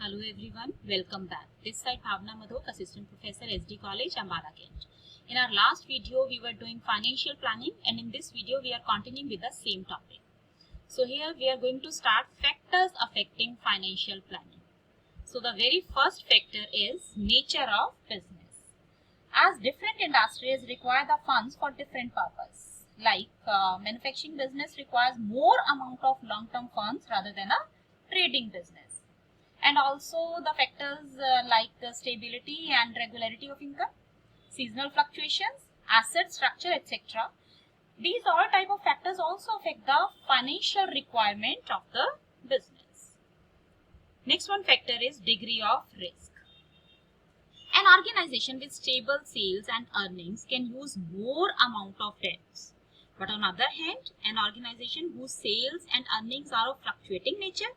Hello everyone, welcome back. This side Bhavna Madhok, Assistant Professor SD College, Ambala Kent. In our last video, we were doing financial planning, and in this video, we are continuing with the same topic. So here we are going to start factors affecting financial planning. So the very first factor is nature of business. As different industries require the funds for different purposes, like manufacturing business requires more amount of long-term funds rather than a trading business. And also the factors like stability and regularity of income, seasonal fluctuations, asset structure, etc. These all type of factors also affect the financial requirement of the business. Next one factor is degree of risk. An organization with stable sales and earnings can use more amount of debts. But on the other hand, an organization whose sales and earnings are of fluctuating nature,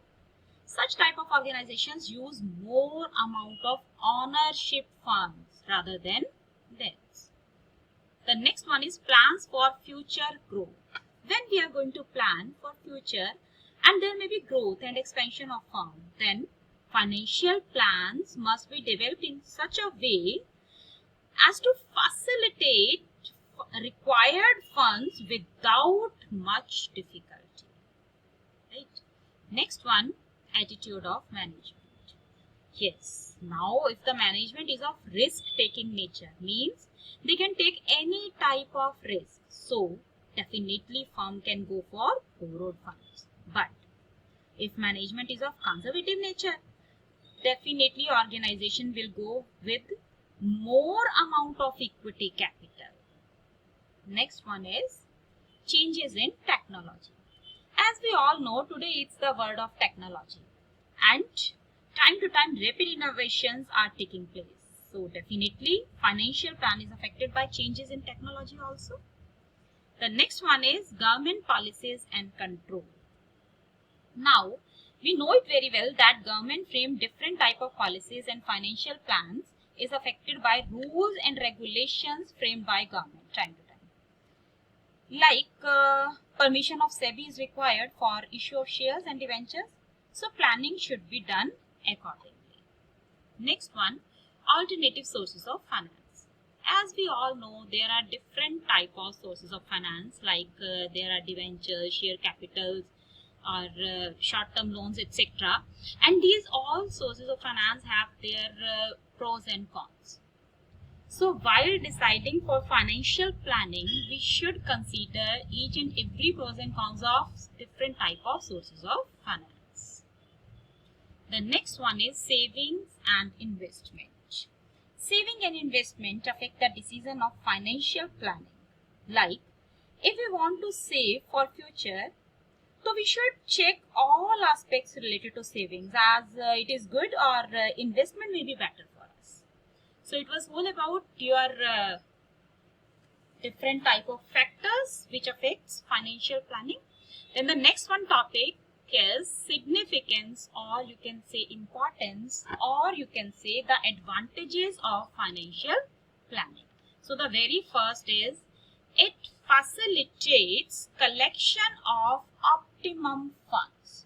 such type of organizations use more amount of ownership funds rather than debts. The next one is plans for future growth. When we are going to plan for future and there may be growth and expansion of firm, then financial plans must be developed in such a way as to facilitate required funds without much difficulty. Right? Next one, attitude of management. Yes, now if the management is of risk-taking nature, means they can take any type of risk. So definitely firm can go for borrowed funds. But if management is of conservative nature, definitely organization will go with more amount of equity capital. Next one is changes in technology. As we all know, today it's the world of technology, and time to time rapid innovations are taking place. So definitely financial plan is affected by changes in technology also. The next one is government policies and control. Now we know it very well that government frame different type of policies, and financial plans is affected by rules and regulations framed by government time to time. Like permission of SEBI is required for issue of shares and debentures. So planning should be done accordingly. Next one, alternative sources of finance. As we all know, there are different type of sources of finance, like there are debentures, share capitals, or short-term loans, etc. And these all sources of finance have their pros and cons. So while deciding for financial planning, we should consider each and every pros and cons of different type of sources of finance. The next one is savings and investment. Saving and investment affect the decision of financial planning. Like if we want to save for future, so we should check all aspects related to savings, as it is good or investment may be better for us. So it was all about your different type of factors which affects financial planning. Then the next one topic is significance, or you can say importance, or you can say the advantages of financial planning. So the very first is it facilitates collection of optimum funds.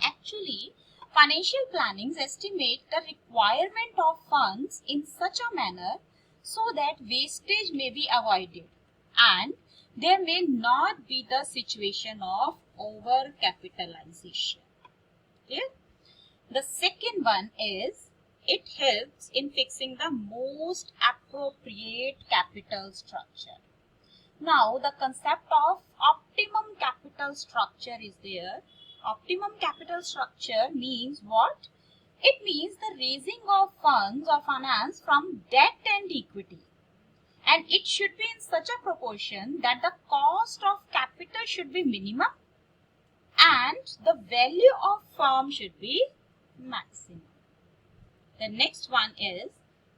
Actually, financial plannings estimate the requirement of funds in such a manner so that wastage may be avoided and there may not be the situation of overcapitalization. Clear? The second one is it helps in fixing the most appropriate capital structure. Now the concept of optimum capital structure is there. Optimum capital structure means what? It means the raising of funds or finance from debt and equity. And it should be in such a proportion that the cost of capital should be minimum and the value of firm should be maximum. The next one is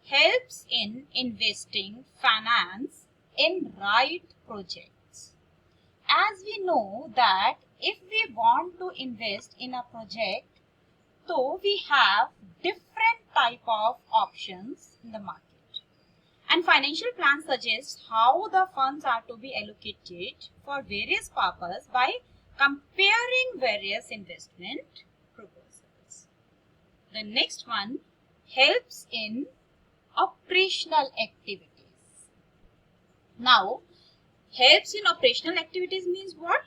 helps in investing finance in right projects. As we know that if we want to invest in a project, so we have different type of options in the market. And financial plan suggests how the funds are to be allocated for various purposes by comparing various investment proposals. The next one, helps in operational activities. Now, helps in operational activities means what?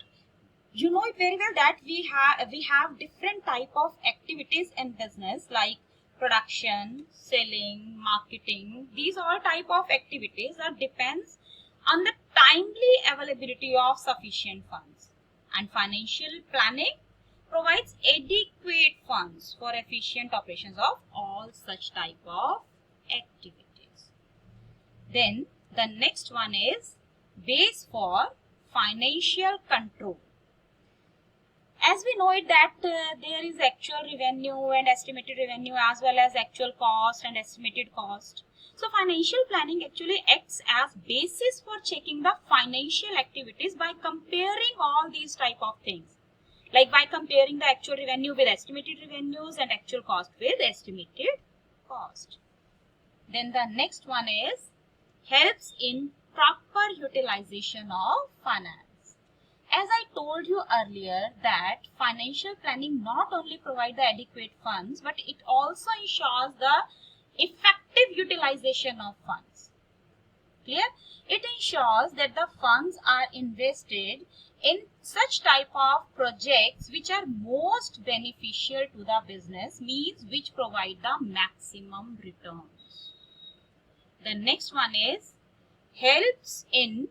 You know it very well that we have different type of activities in business, like production, selling, marketing. These all type of activities that depends on the timely availability of sufficient funds, and financial planning provides adequate funds for efficient operations of all such type of activities. Then the next one is base for financial control. As we know it that there is actual revenue and estimated revenue, as well as actual cost and estimated cost. So financial planning actually acts as basis for checking the financial activities by comparing all these type of things, like by comparing the actual revenue with estimated revenues and actual cost with estimated cost. Then the next one is helps in proper utilization of finance. As I told you earlier that financial planning not only provides the adequate funds, but it also ensures the effective utilization of funds. Clear? It ensures that the funds are invested in such type of projects which are most beneficial to the business, means which provide the maximum returns. The next one is helps in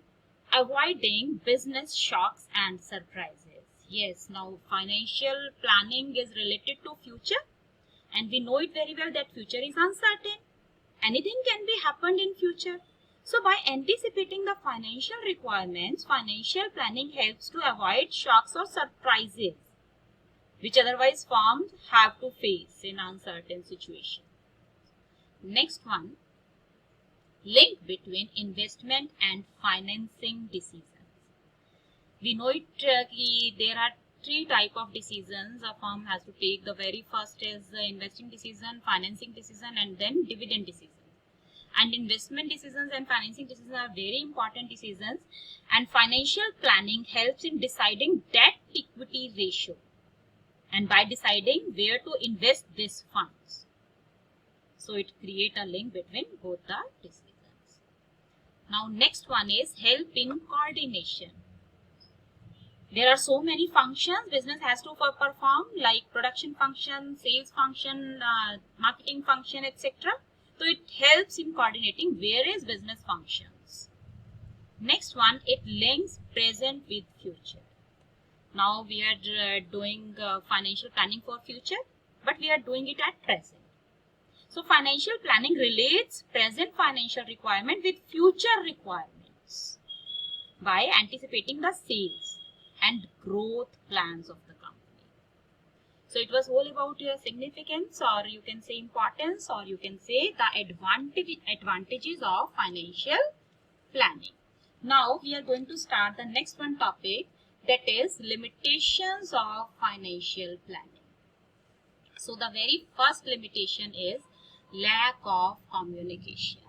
avoiding business shocks and surprises. Yes, now financial planning is related to future, and we know it very well that future is uncertain. Anything can be happened in future. So by anticipating the financial requirements, financial planning helps to avoid shocks or surprises which otherwise firms have to face in uncertain situations. Next one, link between investment and financing decisions. We know it there are three type of decisions a firm has to take. The very first is the investing decision, financing decision, and then dividend decision. And investment decisions and financing decisions are very important decisions, and financial planning helps in deciding debt equity ratio and by deciding where to invest these funds. So it creates a link between both the decisions. Now next one is help in coordination. There are so many functions business has to perform, like production function, sales function, marketing function, etc. So it helps in coordinating various business functions. Next one, it links present with future. Now we are doing financial planning for future, but we are doing it at present. So financial planning relates present financial requirement with future requirements by anticipating the sales and growth plans of the company. So it was all about your significance, or you can say importance, or you can say the advantages of financial planning. Now we are going to start the next one topic, that is limitations of financial planning. So the very first limitation is lack of communication.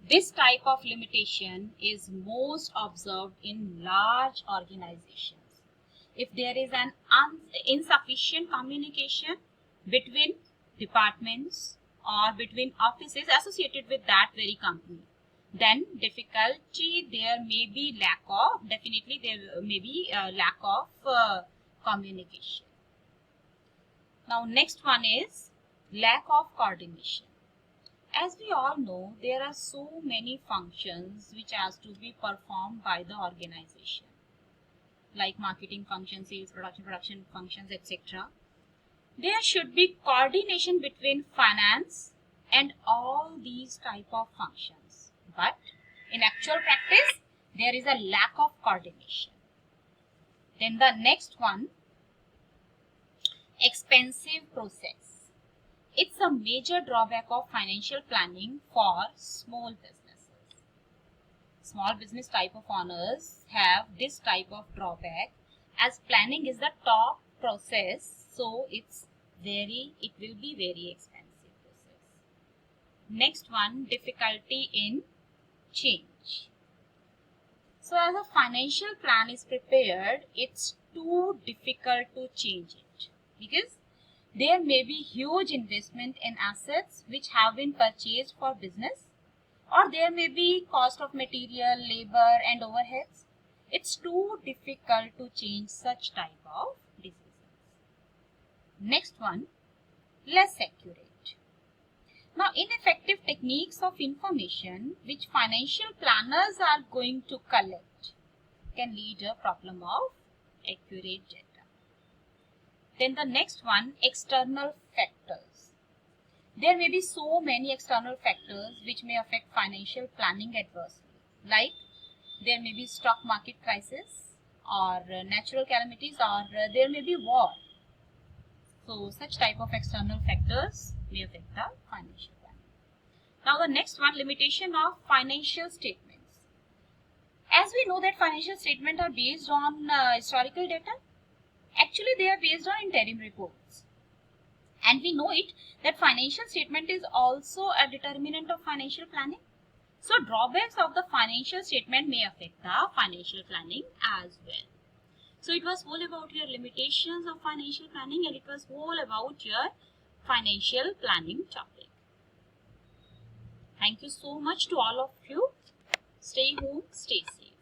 This type of limitation is most observed in large organizations. If there is an insufficient communication between departments or between offices associated with that very company, then definitely there may be lack of communication. Now next one is lack of coordination. As we all know, there are so many functions which has to be performed by the organization, like marketing functions, sales, production functions, etc. There should be coordination between finance and all these type of functions. But in actual practice, there is a lack of coordination. Then the next one, expensive process. It's a major drawback of financial planning for small businesses. Small business type of owners have this type of drawback, as planning is the top process, so it will be very expensive process. Next one, difficulty in change. So as a financial plan is prepared, it's too difficult to change it, because There may be huge investment in assets which have been purchased for business, or there may be cost of material, labor and overheads. It's too difficult to change such type of decisions. Next one, less accurate. Now, ineffective techniques of information which financial planners are going to collect can lead a problem of accurate data. Then the next one, external factors. There may be so many external factors which may affect financial planning adversely, like there may be stock market crisis or natural calamities, or there may be war. So such type of external factors may affect the financial planning. Now the next one, limitation of financial statements. As we know that financial statements are based on historical data, actually they are based on interim reports. And we know it that financial statement is also a determinant of financial planning. So drawbacks of the financial statement may affect the financial planning as well. So it was all about your limitations of financial planning, and it was all about your financial planning topic. Thank you so much to all of you. Stay home, stay safe.